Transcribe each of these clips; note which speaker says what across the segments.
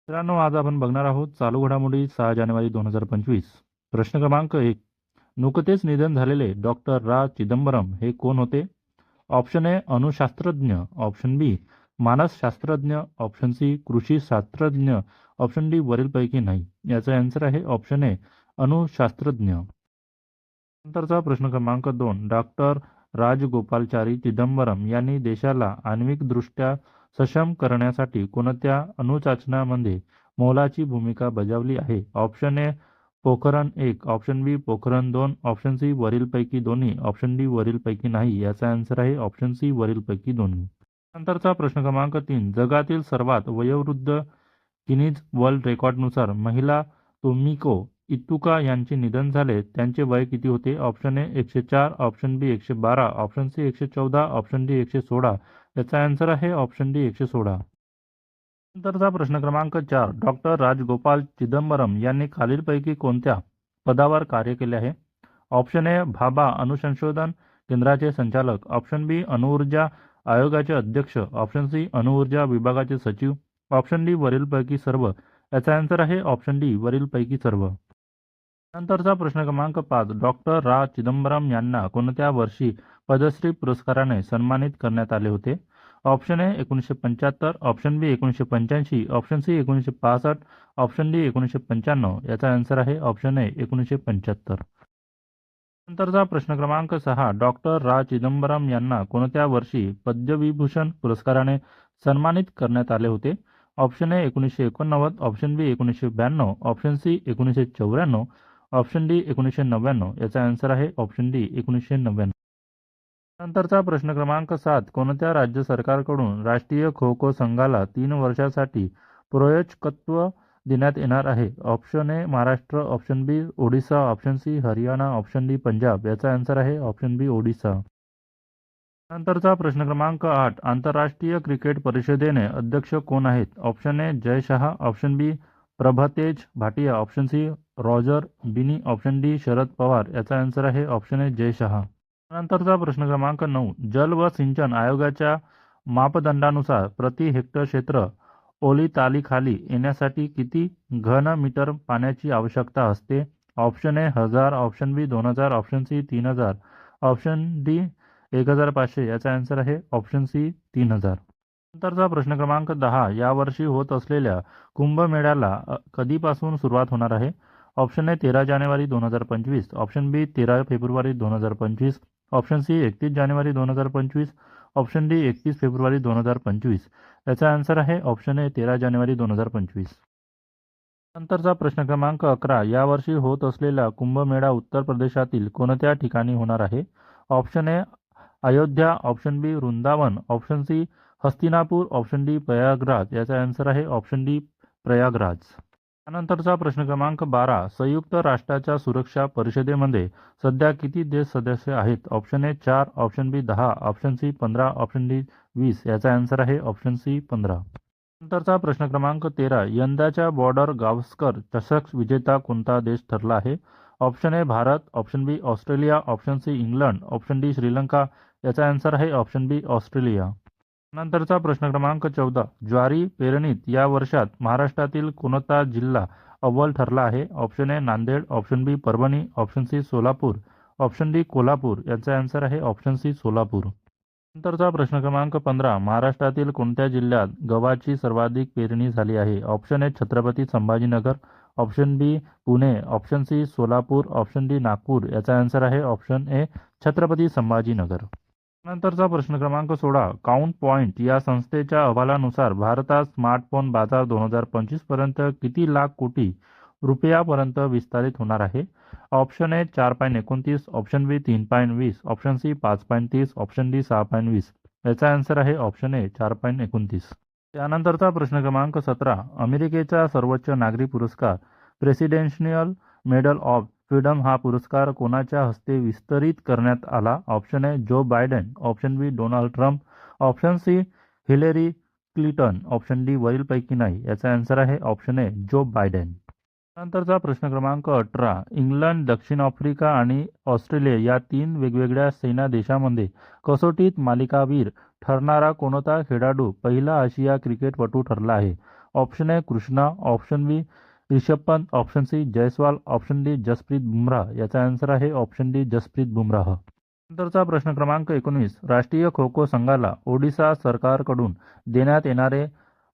Speaker 1: मित्रांनो, आज आपण बघणार आहोत चालू घडामोडी 6 जानेवारी 2025. प्रश्न क्रमांक 1. नुकतेच निधन झालेले डॉक्टर रा चिदंबरम हे कोण होते? ऑप्शन ए अणुशास्त्रज्ञ, ऑप्शन बी मानसशास्त्रज्ञ, ऑप्शन सी कृषी शास्त्रज्ञ, ऑप्शन डी वरीलपैकी नाही. याचा आन्सर आहे ऑप्शन ए अणुशास्त्रज्ञ. नंतरचा प्रश्न क्रमांक 2. डॉक्टर राजगोपालचारी चिदंबरम यांनी देशाला आण्विकदृष्ट्या सक्षम करण्यासाठी कोणत्या अणुचाचण्यांमध्ये मोलाची भूमिका बजावली आहे? Option A Pokhran 1, option B Pokhran 2, option C वरीलपैकी दोन्ही, ऑप्शन डी वरीलपैकी नाही. याचा आन्सर आहे ऑप्शन सी वरीलपैकी दोन्ही. नंतरचा प्रश्न क्रमांक 3. जगातील सर्वात वयोवृद्ध गिनीज वर्ल्ड रेकॉर्डनुसार महिला तोमिको इतुका यांचे निधन झाले. त्यांचे वय किती होते? Option A 104, option B 112, option C 114, option D 116. याचा आन्सर आहे ऑप्शन डी 116. नंतरचा प्रश्न क्रमांक 4. डॉक्टर राजगोपाल चिदंबरम यांनी खालीलपैकी कोणत्या पदावर कार्य केले आहे? ऑप्शन ए भाभा अणुसंशोधन केंद्राचे संचालक, ऑप्शन बी अणुऊर्जा आयोगाचे अध्यक्ष, ऑप्शन सी अणुऊर्जा विभागाचे सचिव, ऑप्शन डी वरीलपैकी सर्व. याचा आन्सर आहे ऑप्शन डी वरीलपैकी सर्व. नंतरचा प्रश्न क्रमांक 5. डॉक्टर रा चिदंबरम यांना कोणत्या वर्षी पद्मश्री पुरस्काराने सन्मानित करण्यात आले होते? Option A 1975, option B 1985, option C 1965, option D 1995. याचा आन्सर आहे ऑप्शन ए 1975. नंतरचा प्रश्न क्रमांक 6. डॉक्टर रा चिदंबरम यांना कोणत्या वर्षी पद्मविभूषण पुरस्काराने सन्मानित करण्यात आले होते? Option A 1989, option B 1992, option C 1994, option D 1999. याचा आन्सर आहे ऑप्शन डी 1999. नंतरचा प्रश्न क्रमांक 7. कोणत्या राज्य सरकारकडून राष्ट्रीय खो खो संघाला 3 वर्षासाठी प्रायोजकत्व देण्यात येणार आहे? Option A Maharashtra, option B Odisha, option C Haryana, option D Punjab. याचा आन्सर आहे ऑप्शन बी ओडिशा. नंतरचा प्रश्न क्रमांक 8. आंतरराष्ट्रीय क्रिकेट परिषदेने अध्यक्ष कोण आहेत? Option A Jay Shah, option B Prabhtej Bhatia, option C Roger Binny, option D Sharad Pawar. याचा आन्सर आहे ऑप्शन ए जय शहा. नंतरचा प्रश्न क्रमांक 9. जल व सिंचन आयोगाच्या मापदंडानुसार प्रति हेक्टर क्षेत्र ओलिताखाली येण्यासाठी किती घन मीटर पाण्याची आवश्यकता असते? Option A 1000, option B 2000, option C 3000, option D 1500. याचा आन्सर आहे ऑप्शन सी 3000. नंतरचा प्रश्न क्रमांक 10. यावर्षी होत असलेल्या कुंभमेळ्याला कधीपासून सुरुवात होणार आहे? ऑप्शन ए 13 जानेवारी 2025, ऑप्शन बी 13 फेब्रुवारी 2025, ऑप्शन सी 31 जानेवारी 2025, ऑप्शन डी 31 फेब्रुवारी 2025. याचा आन्सर आहे ऑप्शन ए 13 जानेवारी 2025. नंतरचा प्रश्न क्रमांक 11. यावर्षी होत असलेला कुंभमेळा उत्तर प्रदेशातील कोणत्या ठिकाणी होणार आहे? Option A Ayodhya, option B Vrindavan, option C Hastinapur, option D Prayagraj. याचा आन्सर आहे ऑप्शन डी प्रयागराज. त्यानंतरचा प्रश्न क्रमांक 12. संयुक्त राष्ट्राच्या सुरक्षा परिषदेमध्ये सध्या किती देश सदस्य आहेत? Option A 4, option B 10, option C 15, option D 20. याचा आन्सर आहे ऑप्शन सी 15. नंतरचा प्रश्न क्रमांक 13. यंदाच्या बॉर्डर गावस्कर चषक विजेता कोणता देश ठरला आहे? Option A Bharat, option B Australia, option C England, option D Sri Lanka. याचा आन्सर आहे ऑप्शन बी ऑस्ट्रेलिया. नंतरचा प्रश्न क्रमांक 14. ज्वारी पेरणीत या वर्षात महाराष्ट्रातील कोणता जिल्हा अव्वल ठरला आहे? Option A Nanded, option B Parbhani, option C Solapur, option D Kolhapur. याचा आन्सर आहे ऑप्शन सी सोलापूर. नंतरचा प्रश्न क्रमांक 15. महाराष्ट्रातील कोणत्या जिल्ह्यात गव्हाची सर्वाधिक पेरणी झाली आहे? Option A Chhatrapati Sambhajinagar, option B Pune, option C Solapur, option D Nagpur. याचा आन्सर आहे ऑप्शन ए छत्रपती संभाजीनगर. नंतरचा प्रश्न क्रमांक 16. काउंट पॉइंट या संस्थेच्या अहवालानुसार भारतात स्मार्टफोन बाजार 2025 पर्यंत किती लाख कोटी रुपयापर्यंत विस्तारित होणार आहे? Option A 4.29, option B 3.20, option C 5.30, option D 6.20. याचा आन्सर आहे ऑप्शन ए 4.29. त्यानंतरचा प्रश्न क्रमांक 17. अमेरिकेचा सर्वोच्च नागरी पुरस्कार प्रेसिडेन्शियल मेडल ऑफ फ्रीडम हा पुरस्कार कोणाच्या हस्ते वितरित करण्यात आला? Option A Joe Biden, option B Donald Trump, option C Hillary Clinton, option D वरीलपैकी नाही. याचा आन्सर आहे ऑप्शन ए जो बायडेन. नंतरचा प्रश्न क्रमांक 18. इंग्लंड, दक्षिण आफ्रिका आणि ऑस्ट्रेलिया या 3 वेगवेगळ्या सेना देशांमध्ये कसोटीत मालिकावीर ठरणारा कोणता खेळाडू पहिला आशिया क्रिकेटपटू ठरला आहे? Option A Krishna, option B Rishabh Pant, option C Jaiswal, option D Jasprit Bumrah. याचा आन्सर आहे ऑप्शन डी जसप्रीत बुमराह. नंतरचा प्रश्न क्रमांक 19. राष्ट्रीय खो खो संघाला ओडिशा सरकारकडून देण्यात येणारे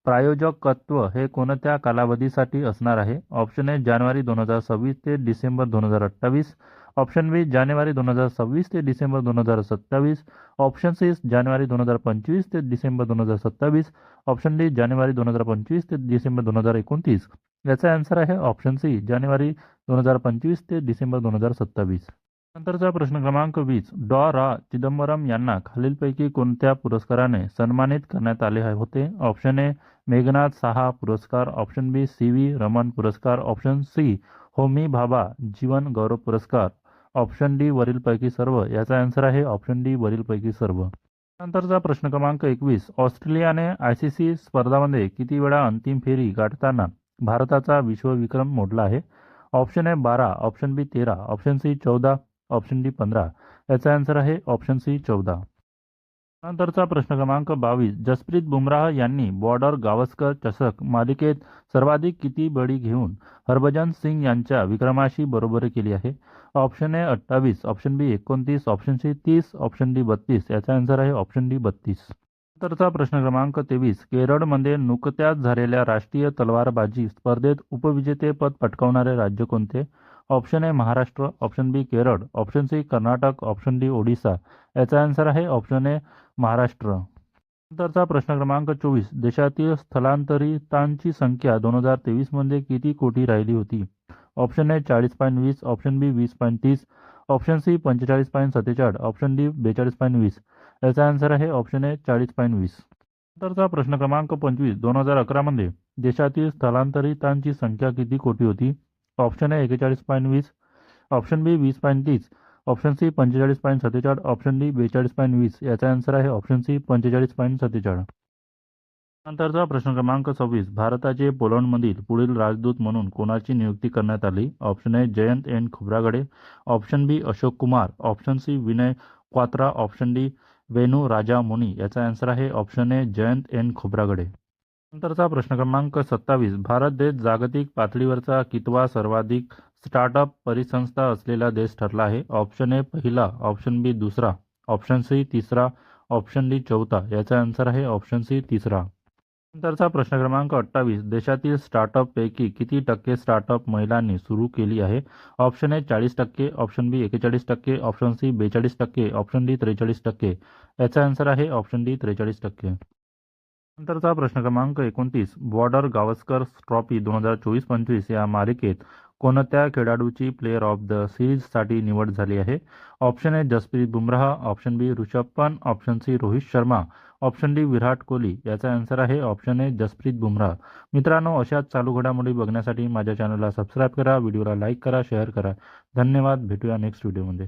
Speaker 1: प्रायोजकत्व हे कोणत्या कालावधीसाठी असणार आहे? ऑप्शन ए जानेवारी 2026 ते डिसेंबर 2028, ऑप्शन बी जानेवारी 2026 ते डिसेंबर 2027, ऑप्शन सी जानेवारी 2025 ते डिसेंबर 2027, ऑप्शन डी जानेवारी 2025 ते डिसेंबर 2029. याचा आन्सर आहे ऑप्शन सी जानेवारी 2025 ते डिसेंबर 2027. नंतरचा प्रश्न क्रमांक 20. रा चिदंबरम यांना खालीलपैकी कोणत्या पुरस्काराने सन्मानित करण्यात आले होते? ऑप्शन ए मेघनाथ साहा पुरस्कार, ऑप्शन बी CV रमन पुरस्कार, ऑप्शन सी होमी भाभा जीवन गौरव पुरस्कार, ऑप्शन डी वरीलपैकी सर्व. याचा आन्सर आहे ऑप्शन डी वरीलपैकी सर्व. नंतरचा प्रश्न क्रमांक 21. ऑस्ट्रेलियाने ICC स्पर्धांमध्ये किती वेळा अंतिम फेरी गाठताना भारताचा विश्वविक्रम मोडला आहे? Option A 12, option B 13, option C 14, option D 15. याचा आन्सर आहे ऑप्शन सी 14. नंतरचा प्रश्न क्रमांक 22. जसप्रीत बुमराह यांनी बॉर्डर गावस्कर चषक मालिकेत सर्वाधिक किती बळी घेऊन हरभजन सिंग यांच्या विक्रमाशी बरोबरी केली आहे? Option A 28, option B 29, option C 30, option D 32. याचा आन्सर आहे ऑप्शन डी 32. नंतरचा प्रश्न क्रमांक 23. केरळमध्ये नुकत्याच झालेल्या राष्ट्रीय तलवारबाजी स्पर्धेत उपविजेतेपद पटकावणारे राज्य कोणते? Option A Maharashtra, option B Kerala, option C Karnataka, option D Odisha. याचा आन्सर आहे ऑप्शन ए महाराष्ट्र. नंतरचा प्रश्न क्रमांक 24. देशातील स्थलांतरितांची संख्या 2023 मध्ये किती कोटी राहिली होती? Option A 40.20, option B 20.30, option C 45.47, option D 42.20. याचा आन्सर आहे ऑप्शन ए 40.20. नंतरचा प्रश्न क्रमांक 25. 2011 मध्ये देशातील स्थलांतरितांची संख्या किती कोटी होती? Option A 41.20, option B 20.30, option C 45.47, option D 42.20. याचा आन्सर आहे ऑप्शन सी 45.47. नंतरचा प्रश्न क्रमांक 26. भारताचे पोलंडमधील पुढील राजदूत म्हणून कोणाची नियुक्ती करण्यात आली? Option A Jayant N Khobragade, option B Ashok Kumar, option C Vinay Kwatra, option D Venu Rajamony. याचा आन्सर आहे option A Jayant N Khobragade. नंतरचा प्रश्न क्रमांक 27. भारत देश जागतिक पातळीवरचा कितवा सर्वाधिक स्टार्टअप परिसंस्था असलेला देश ठरला आहे? ऑप्शन ए पहिला, ऑप्शन बी दुसरा, ऑप्शन सी तिसरा, ऑप्शन डी चौथा. याचा आन्सर आहे ऑप्शन सी तिसरा. नंतरचा प्रश्न क्रमांक 28. देशातील स्टार्टअपपैकी किती टक्के स्टार्टअप महिलांनी सुरू केली आहे? Option A 40%, option B 41%, option C 42%, option D 43%. याचा आन्सर आहे ऑप्शन डी 43%. नंतरचा प्रश्न क्रमांक 29. बॉर्डर गावस्कर ट्रॉफी 2024-25 या मालिकेत कोणत्या खेळाडूची प्लेयर ऑफ द सिरीजसाठी निवड झाली आहे? Option A Jasprit Bumrah, option B Rishabh Pant, option C Rohit Sharma, option D Virat Kohli. याचा आन्सर आहे ऑप्शन ए जसप्रीत बुमराह. मित्रांनो, अशाच चालू घडामोडी बघण्यासाठी माझ्या चॅनलला सबस्क्राईब करा, व्हिडिओला लाईक करा, शेअर करा. धन्यवाद. भेटूया नेक्स्ट व्हिडिओमध्ये.